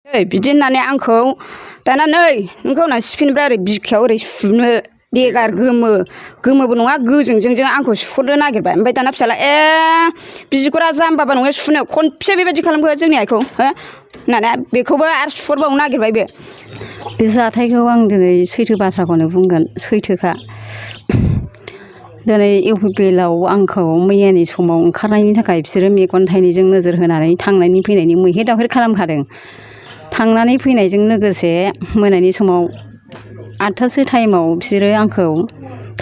बिदि होननानै आंखौ दाना नै नोंखौ होनना सिफिनिफ्राय ओरै बिखायाव ओरै सुनो देगार गोमोबो नङा गोजोंजों आंखौ सुहरनो नागिरबाय। ओमफ्राय दाना फिसाला बिगुरा जाम्बाबा नङा सुनो खनबेसे बेबायदि खालामखो जोंनि आइखौ होननानै बेखौबो आरो सुहरबावनो नागिरबाय बे जाथायखौ आं दिनै सैथो बाथ्राखौनो बुंगोन सैथोखा। दिनै UPPL आव आंखौ मैयानि समाव ओंखारनायनि थाखाय बिसोरो मेगन थाइनैजों नोजोर होनानै थांनायनि फैनायनि मैहे दावहेर खालामखादों। थांनानै फैनायजों लोगोसे मोनानि समाव 8थासो टाइमाव बिसोरो आंखौ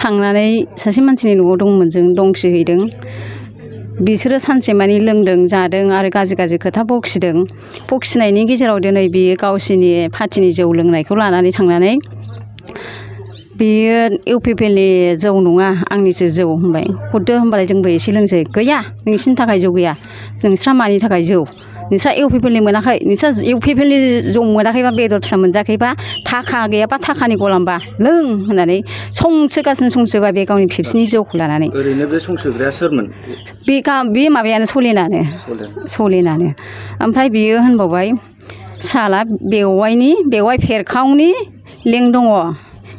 थांनानै सासे मानसिनि न'आव दंमोन जों दंखिहैदों। बिसोरो सानसेमानि लोंदों जादों आरो गाज्रि खोथा बखिदों। बखिनायनि गेजेराव दिनै बियो गावसिनि पार्टिनि जौ लोंनायखौ लानानै थांनानै बेयो UPPL नि जौ नङा आंनिसो जौ होनबाय। हरदो होनबालाय जोंबो एसे लोंसै। गैया नोंसिनि थाखाय जौ गैया। नोंस्रा मानि थाखाय जौ? नोंस्रा UPPL नि मोनाखै? नोंस्रा UPPL नि जौ मोनाखैबा बेदर फिसा मोनजायाखैबा थाखा गैयाबा थाखानि गलामबा लों होननानै संसोबा बे गावनि फिसानि जौखौ लानानै। ओरैनो बे संसोग्राया सोरमोन? बे माबायानो सलिनानो। ओमफ्राय बियो होनबावबाय साला बेवाइ फेरखावनि लिं दङ।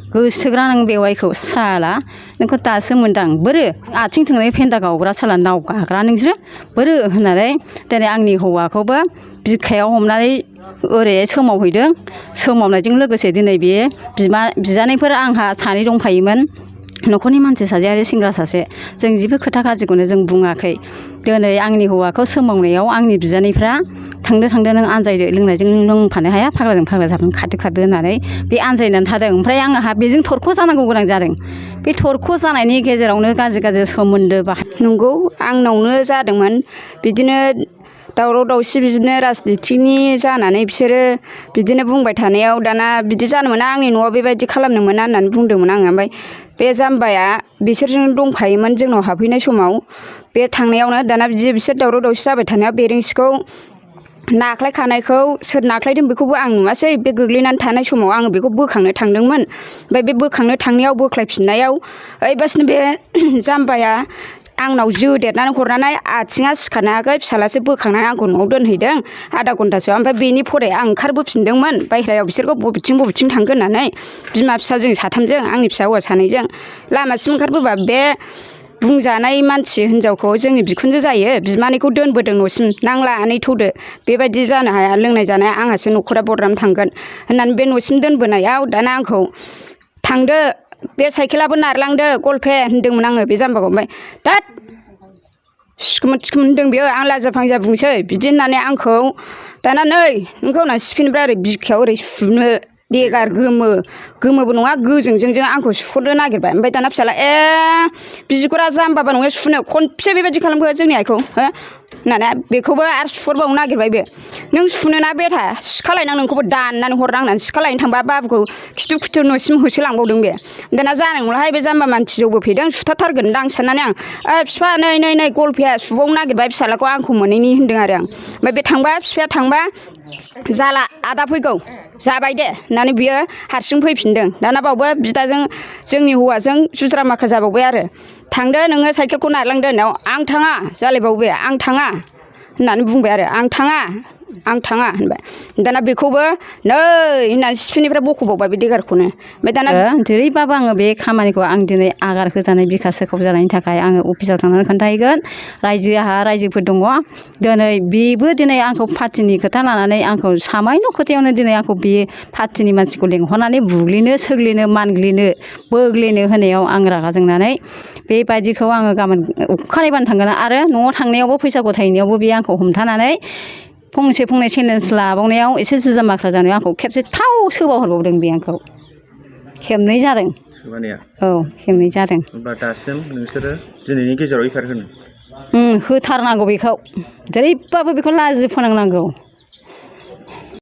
गोसोथोग्रा नों बेवाइखौ साला नोंखौ दासो मोनदां बोरो आथिं थोंनै फेन्दा गावग्रा साला नाव गाग्रा नोंसोरो बोरो होननानै दिनै आंनि हौवाखौबो बिखायाव हमनानै ओरै सोमावहैदों। सोमावनायजों लोगोसे दिनै बे बिजानैफोर आंहा सानै दंफायोमोन। न'खरनि मानसि सासे आरो सेंग्रा सासे। जों जेबो खोथा गाज्रिखौनो जों बुङाखै। दिनै आंनि हौवाखौ सोमावनायाव आंनि बिजानैफ्रा थांदो नों आनजायदो लोंनायजों लोंफानो हाया फाग्लाजों फाग्ला जागोन खारदो होननानै बे आनजायनानै थादों। ओमफ्राय आंहा बेजों थरख' जानांगौ गोनां जादों। बे थरख' जानायनि गेजेरावनो गाज्रि सोमोन्दो नंगौ आंनावनो जादोंमोन बिदिनो दावराव दावसि बिदिनो राजनिथिनि जानानै बिसोरो बिदिनो बुंबाय थानायाव दाना बिदि जानो मोना आंनि न'आव बेबायदि खालामनो मोना होननानै बुंदोंमोन आङो। ओमफ्राय बे जाम्बाया बिसोरजों दंफायोमोन जोंनाव हाबफैनाय समाव। बे थांनायावनो दाना बिसोर दावराव दावसि जाबाय थानायाव बेरेंसिखौ नाख्लायखानायखौ सोर नाख्लायदों बेखौबो आं नुवासै। बे गोग्लैनानै थानाय समाव आङो बेखौ बोखांनो थांदोंमोन। ओमफ्राय बे बोखांनो थांनायाव बोख्लायफिननायाव ओइबासिनो बे जाम्बाया आंनाव जोदेरनानै हरनानै आथिङा सिखारनो हायाखै फिसालासो बोखांनानै आंखौ न'आव दोनहैदों आधा घन्टासो। ओमफ्राय बेनि फरे आं ओंखारबोफिनदोंमोन बायह्रायाव बिसोरखौ बबेथिं थांगोन होननानै बिमा फिसा जों साथामजों आंनि फिसा हौवा सानैजों लामासिम ओंखारबोबा बे बुंजानाय मानसि हिनजावखौ जोंनि बिखुनजो जायो बिमानैखौ दोनबोदों न'सिम। नांला आनै थौदो बेबायदि जानो हाया लोंनाय जानाय आंहासो न'खरा बरनाम थांगोन होननानै बे न'सिम दोनबोनायाव दाना आंखौ थांदो बे साइकेलाबो नारलांदो गलफे होनदोंमोन आङो बे जाम्बाखौ। ओमफ्राय दाद सिखोमोन होनदों बेयो आं लाजा फांजा बुंसै बिदि होननानै आंखौ दाना नै नोंखौ होनना सिफिनिफ्राय ओरै बिखायाव ओरै सुनो देगार गोमोबो नङा गोजोंजों आंखौ सुहरनो नागिरबाय। ओमफ्राय दाना फिसाला बिगुरा जाम्बाबा नङा सुनो खनबेसे बेबायदि खालामखो जोंनि आइखौ होननानै बेखौबो आरो सुहरबावनो नागिरबाय बे। नों सुनोना बेथा सिखालायनां नोंखौबो दाननानै हरनां होननानै सिखालायनो थांबा बाबुखौ खिथु न'सिम होसोलांबावदों बे। दाना जानाय नंलाहाय बे जाम्बा मानसि जौबो फेदों सुथारथारगोनदां साननानै आं बिफा नै गलफेया सुबावनो नागिरबाय फिसालाखौ आंखौ मोनैनि होनदों आरो आं। ओमफ्राय बे थांबा बिफाया थांबा जाला आदा फैगौ जाबाय दे होननानै बियो हारसिं फैफिनदों। दाना बावबो बिदाजों जोंनि हौवाजों जुज्रा माखा जाबावबाय आरो थांदो नोङो साइकेलखौ नारलांदो होननायाव आं थाङा जालायबावबाय आं थाङा होननानै बुंबाय आरो आं थाङा होनबाय। दाना बेखौबो नै होननानै सिफिनिफ्राय बख'बावबाय बे देगारखौनो। ओमफ्राय दाना जेरैबाबो आङो बे खामानिखौ आं दिनै आगार होजानाय बिखा सोखाव जानायनि थाखाय आङो अफिसाव थांनानै खोन्थाहैगोन। रायजोफोर दङ दिनै आंखौ पार्टिनि खोथा लानानै आंखौ सामायन' खोथायावनो दिनै आंखौ बे पार्टिनि मानसिखौ लेंहरनानै बुग्लिनो सोग्लिनो मानग्लिनो बोग्लिनो होनायाव आं रागा जोंनानै बेबायदिखौ आङो गाबोन अखानायबानो थांगोन। आरो न'आव थांनायावबो फैसा गथायनायावबो बे आंखौ हमथानानै फंनै चेलेन्ज लाबावनायाव एसे जुजा माख्रा जानायाव आंखौ खेबसे थाव सोबावहरबावदों बे आंखौ। खेबनै जादों। औ खेबनै जादों। होमबा दासिम नोंसोरो दिनैनि गेजेराव एफआइआर होनो होथारनांगौ बेखौ जेरैबाबो बेखौ लाजि फोनांनांगौ।